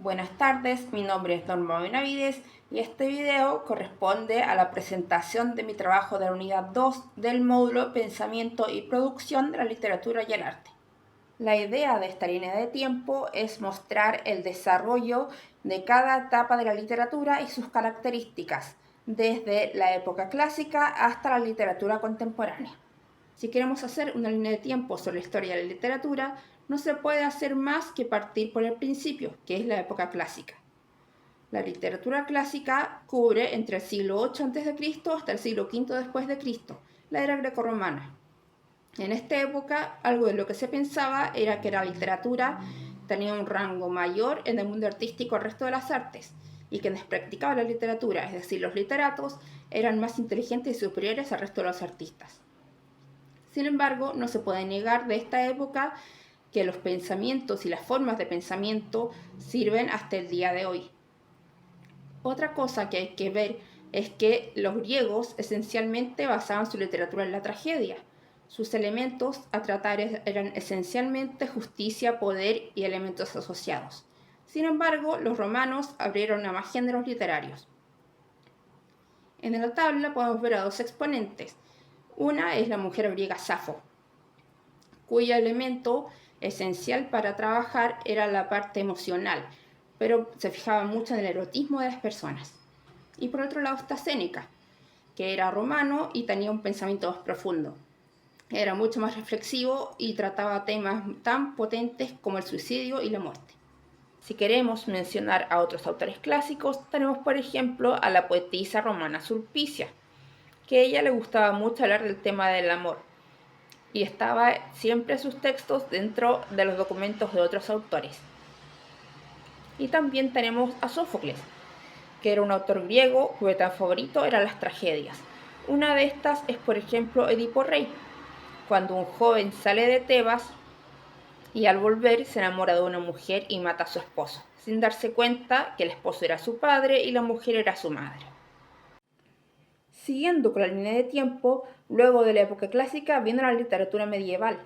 Buenas tardes, mi nombre es Norma Benavides y este video corresponde a la presentación de mi trabajo de la unidad 2 del módulo Pensamiento y Producción de la Literatura y el Arte. La idea de esta línea de tiempo es mostrar el desarrollo de cada etapa de la literatura y sus características, desde la época clásica hasta la literatura contemporánea. Si queremos hacer una línea de tiempo sobre la historia de la literatura, no se puede hacer más que partir por el principio, que es la época clásica. La literatura clásica cubre entre el siglo VIII a.C. hasta el siglo V después de Cristo, la era grecorromana. En esta época, algo de lo que se pensaba era que la literatura tenía un rango mayor en el mundo artístico al resto de las artes, y quienes practicaban la literatura, es decir, los literatos, eran más inteligentes y superiores al resto de los artistas. Sin embargo, no se puede negar de esta época que los pensamientos y las formas de pensamiento sirven hasta el día de hoy. Otra cosa que hay que ver es que los griegos esencialmente basaban su literatura en la tragedia. Sus elementos a tratar eran esencialmente justicia, poder y elementos asociados. Sin embargo, los romanos abrieron a más géneros literarios. En la tabla podemos ver a dos exponentes. Una es la mujer griega Safo, cuyo elemento esencial para trabajar era la parte emocional, pero se fijaba mucho en el erotismo de las personas. Y por otro lado está Séneca, que era romano y tenía un pensamiento más profundo. Era mucho más reflexivo y trataba temas tan potentes como el suicidio y la muerte. Si queremos mencionar a otros autores clásicos, tenemos por ejemplo a la poetisa romana Sulpicia, que a ella le gustaba mucho hablar del tema del amor, y estaba siempre sus textos dentro de los documentos de otros autores. Y también tenemos a Sófocles, que era un autor griego cuyo tema favorito eran las tragedias. Una de estas es, por ejemplo, Edipo Rey, cuando un joven sale de Tebas y al volver se enamora de una mujer y mata a su esposo, sin darse cuenta que el esposo era su padre y la mujer era su madre. Siguiendo con la línea de tiempo, luego de la época clásica viene la literatura medieval,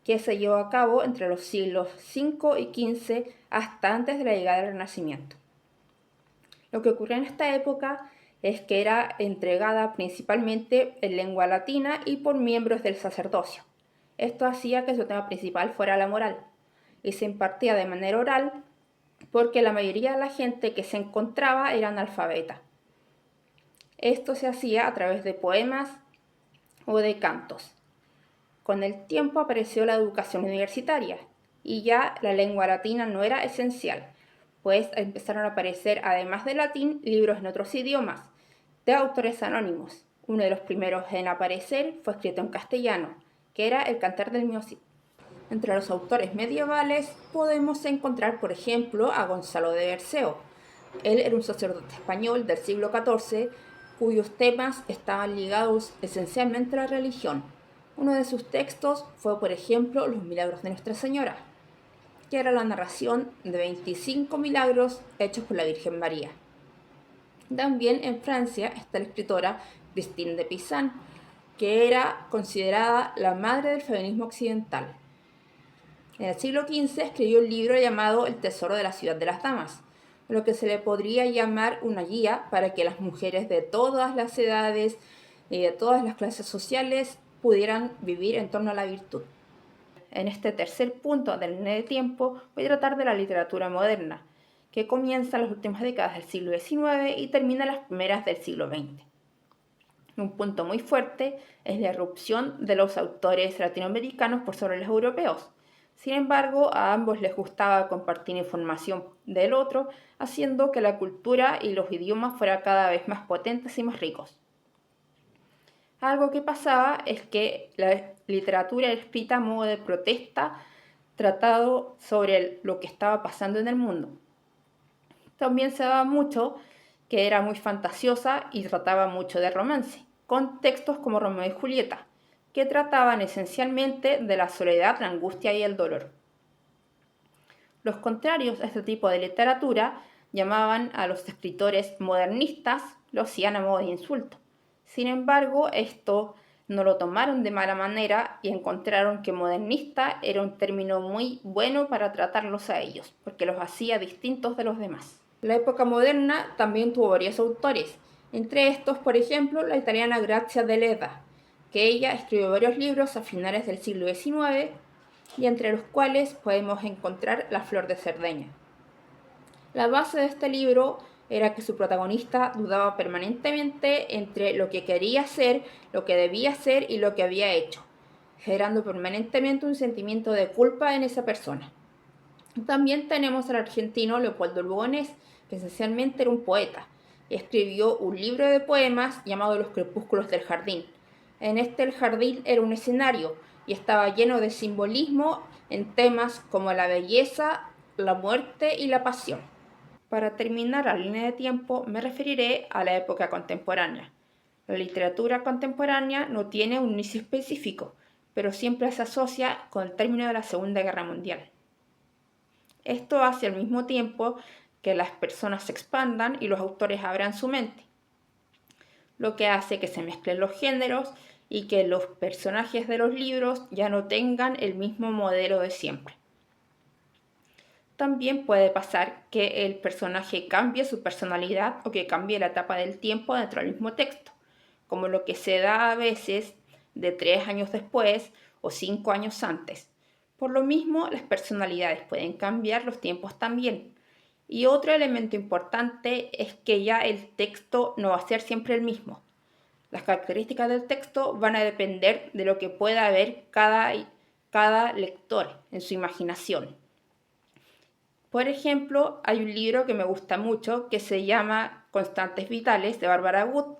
que se llevó a cabo entre los siglos V y XV hasta antes de la llegada del Renacimiento. Lo que ocurrió en esta época es que era entregada principalmente en lengua latina y por miembros del sacerdocio. Esto hacía que su tema principal fuera la moral, y se impartía de manera oral porque la mayoría de la gente que se encontraba era analfabeta. Esto se hacía a través de poemas o de cantos. Con el tiempo apareció la educación universitaria y ya la lengua latina no era esencial, pues empezaron a aparecer, además del latín, libros en otros idiomas, de autores anónimos. Uno de los primeros en aparecer fue escrito en castellano, que era el Cantar del Mio Cid. Entre los autores medievales podemos encontrar, por ejemplo, a Gonzalo de Berceo. Él era un sacerdote español del siglo XIV, cuyos temas estaban ligados esencialmente a la religión. Uno de sus textos fue, por ejemplo, Los Milagros de Nuestra Señora, que era la narración de 25 milagros hechos por la Virgen María. También en Francia está la escritora Christine de Pizan, que era considerada la madre del feminismo occidental. En el siglo XV escribió un libro llamado El Tesoro de la Ciudad de las Damas, lo que se le podría llamar una guía para que las mujeres de todas las edades y de todas las clases sociales pudieran vivir en torno a la virtud. En este tercer punto del línea de tiempo voy a tratar de la literatura moderna, que comienza en las últimas décadas del siglo XIX y termina en las primeras del siglo XX. Un punto muy fuerte es la irrupción de los autores latinoamericanos por sobre los europeos. Sin embargo, a ambos les gustaba compartir información del otro, haciendo que la cultura y los idiomas fueran cada vez más potentes y más ricos. Algo que pasaba es que la literatura era escrita a modo de protesta, tratado sobre lo que estaba pasando en el mundo. También se daba mucho que era muy fantasiosa y trataba mucho de romance, con textos como Romeo y Julieta, que trataban esencialmente de la soledad, la angustia y el dolor. Los contrarios a este tipo de literatura llamaban a los escritores modernistas, lo hacían a modo de insulto. Sin embargo, esto no lo tomaron de mala manera y encontraron que modernista era un término muy bueno para tratarlos a ellos, porque los hacía distintos de los demás. La época moderna también tuvo varios autores, entre estos, por ejemplo, la italiana Grazia Deledda, que ella escribió varios libros a finales del siglo XIX y entre los cuales podemos encontrar La Flor de Cerdeña. La base de este libro era que su protagonista dudaba permanentemente entre lo que quería ser, lo que debía ser y lo que había hecho, generando permanentemente un sentimiento de culpa en esa persona. También tenemos al argentino Leopoldo Lugones, que esencialmente era un poeta, y escribió un libro de poemas llamado Los Crepúsculos del Jardín. En este el jardín era un escenario y estaba lleno de simbolismo en temas como la belleza, la muerte y la pasión. Para terminar la línea de tiempo me referiré a la época contemporánea. La literatura contemporánea no tiene un inicio específico, pero siempre se asocia con el término de la Segunda Guerra Mundial. Esto hace al mismo tiempo que las personas se expandan y los autores abran su mente, lo que hace que se mezclen los géneros y que los personajes de los libros ya no tengan el mismo modelo de siempre. También puede pasar que el personaje cambie su personalidad o que cambie la etapa del tiempo dentro del mismo texto, como lo que se da a veces de 3 años después o 5 años antes. Por lo mismo, las personalidades pueden cambiar, los tiempos también. Y otro elemento importante es que ya el texto no va a ser siempre el mismo. Las características del texto van a depender de lo que pueda ver cada lector en su imaginación. Por ejemplo, hay un libro que me gusta mucho que se llama Constantes Vitales de Bárbara Wood,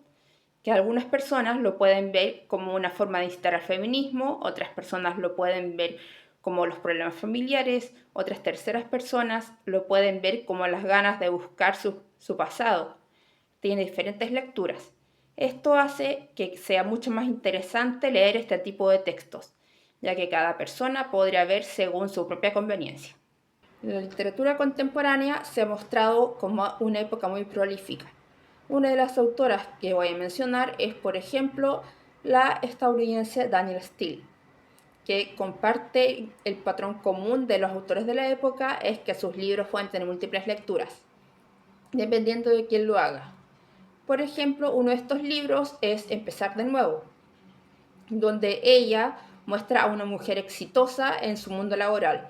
que algunas personas lo pueden ver como una forma de incitar al feminismo, otras personas lo pueden ver como los problemas familiares, otras terceras personas lo pueden ver como las ganas de buscar su pasado. Tiene diferentes lecturas. Esto hace que sea mucho más interesante leer este tipo de textos, ya que cada persona podría ver según su propia conveniencia. La literatura contemporánea se ha mostrado como una época muy prolífica. Una de las autoras que voy a mencionar es, por ejemplo, la estadounidense Danielle Steel, que comparte el patrón común de los autores de la época, es que sus libros pueden tener múltiples lecturas, dependiendo de quién lo haga. Por ejemplo, uno de estos libros es Empezar de nuevo, donde ella muestra a una mujer exitosa en su mundo laboral.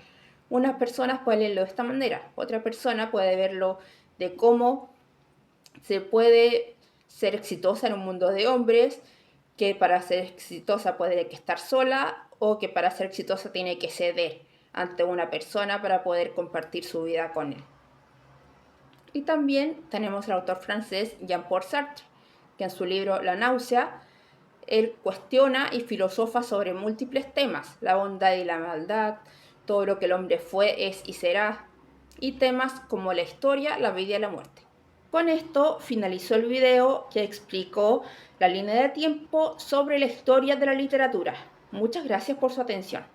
Unas personas pueden leerlo de esta manera, otra persona puede verlo de cómo se puede ser exitosa en un mundo de hombres, que para ser exitosa puede que estar sola o que para ser exitosa tiene que ceder ante una persona para poder compartir su vida con él. Y también tenemos al autor francés Jean-Paul Sartre, que en su libro La náusea, él cuestiona y filosofa sobre múltiples temas, la bondad y la maldad, todo lo que el hombre fue, es y será, y temas como la historia, la vida y la muerte. Con esto finalizó el video que explicó la línea de tiempo sobre la historia de la literatura. Muchas gracias por su atención.